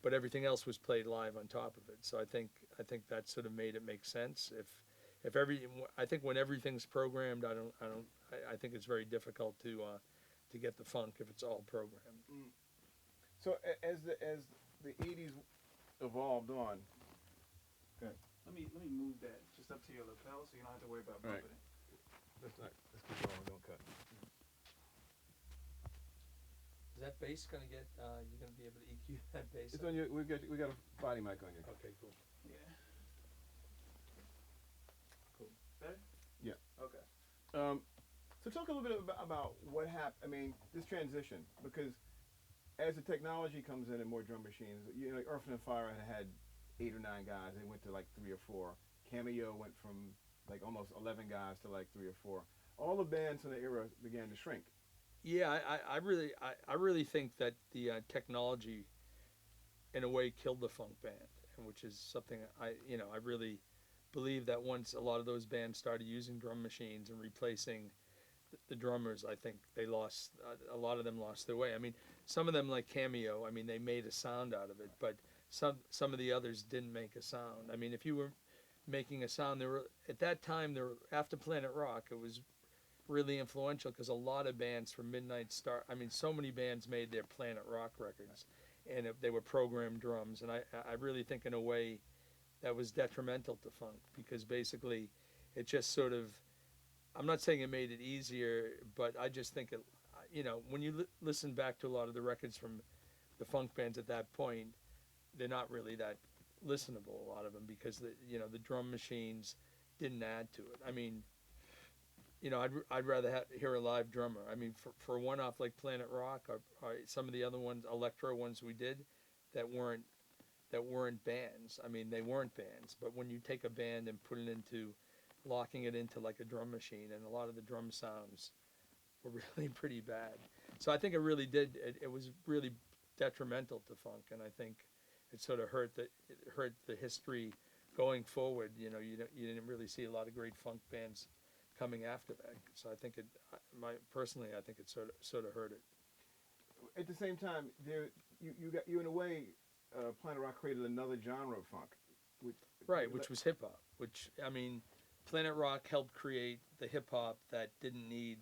but everything else was played live on top of it. So I think that sort of made it make sense. If I think when everything's programmed, I think it's very difficult to get the funk if it's all programmed. So as the '80s evolved on, okay, Let me move that just up to your lapel so you don't have to worry about all right, bumping it. let's keep going. Don't cut. Is that bass gonna get? You're gonna be able to EQ that bass? It's on your. We got a body mic on you. Okay, cool. Yeah. Cool. Better? Yeah. Okay. So talk a little bit about what happened. I mean, this transition, because as the technology comes in and more drum machines, like Earth and Fire had 8 or 9 guys. They went to like 3 or 4. Cameo went from like almost 11 guys to like 3 or 4. All the bands in the era began to shrink. Yeah, I really think that the technology, in a way, killed the funk band, and which is something I really believe that once a lot of those bands started using drum machines and replacing the drummers, I think they lost a lot of them lost their way. I mean, some of them like Cameo, I mean, they made a sound out of it, but some of the others didn't make a sound. I mean, if you were making a sound, there were at that time there were, after Planet Rock, it was really influential because a lot of bands from Midnight Star, I mean, so many bands made their Planet Rock records, and they were programmed drums, and I really think in a way that was detrimental to funk because basically it just sort of, I'm not saying it made it easier, but I just think it, when you listen back to a lot of the records from the funk bands at that point, they're not really that listenable, a lot of them, because the drum machines didn't add to it. I mean, I'd rather hear a live drummer. I mean, for a one-off like Planet Rock or some of the other ones, electro ones we did, that weren't bands. I mean, they weren't bands. But when you take a band and put it into, locking it into like a drum machine, and a lot of the drum sounds were really pretty bad. So I think it really did. It was really detrimental to funk, and I think it sort of hurt the history going forward. You didn't really see a lot of great funk bands coming after that. So I think personally, I think it sort of hurt it. At the same time, you in a way, Planet Rock created another genre of funk, which Right, which was hip hop. Which, I mean, Planet Rock helped create the hip hop that didn't need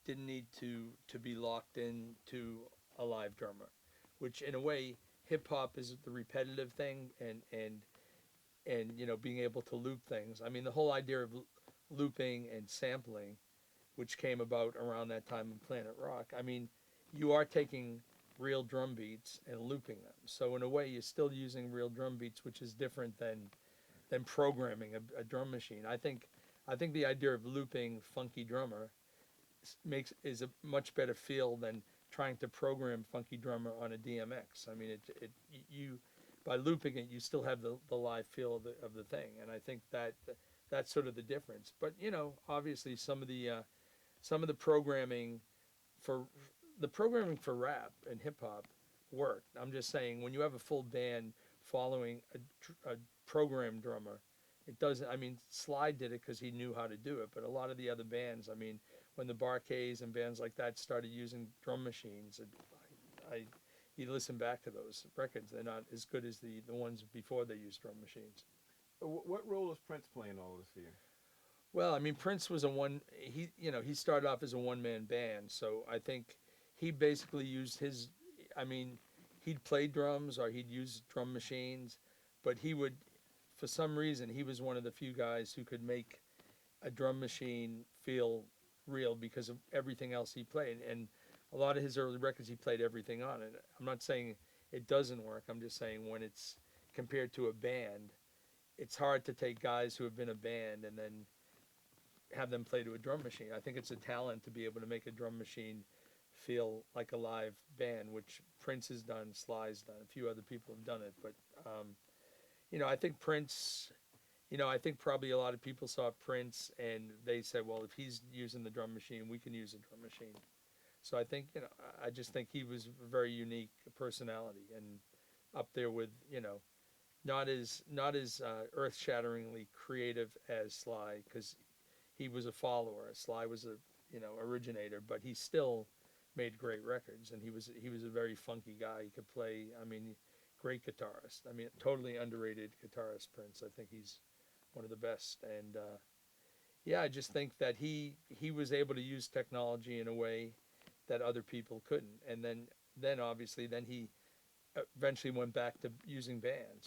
to be locked into a live drummer. Which, in a way, hip hop is the repetitive thing, and being able to loop things. I mean, the whole idea of looping and sampling, which came about around that time in Planet Rock. I mean, you are taking real drum beats and looping them. So in a way, you're still using real drum beats, which is different than programming a drum machine. I think the idea of looping Funky Drummer is a much better feel than trying to program Funky Drummer on a DMX. I mean, you by looping it, you still have the live feel of the thing, and I think that's sort of the difference. But obviously, some of the for programming for rap and hip hop worked. I'm just saying, when you have a full band following a programmed drummer, it doesn't. I mean, Slide did it because he knew how to do it, but a lot of the other bands, I mean, when the Bar-Kays and bands like that started using drum machines, you listen back to those records, they're not as good as the ones before they used drum machines. what role does Prince play in all of this for you? Well, I mean, Prince was he started off as a one-man band, so I think he basically used I mean, he'd play drums or he'd use drum machines, but for some reason, he was one of the few guys who could make a drum machine feel real because of everything else he played. And a lot of his early records, he played everything on it. I'm not saying it doesn't work. I'm just saying when it's compared to a band, it's hard to take guys who have been a band and then have them play to a drum machine. I think it's a talent to be able to make a drum machine feel like a live band, which Prince has done, Sly's done, a few other people have done it. But I think Prince. I think probably a lot of people saw Prince and they said, well, if he's using the drum machine, we can use a drum machine. So I think, I just think he was a very unique personality and up there with, not as earth-shatteringly creative as Sly, because he was a follower. Sly was a originator, but he still made great records, and he was a very funky guy. He could play. I mean, great guitarist. I mean, totally underrated guitarist, Prince. I think he's one of the best. And yeah, I just think that he was able to use technology in a way that other people couldn't. And then obviously then he eventually went back to using bands,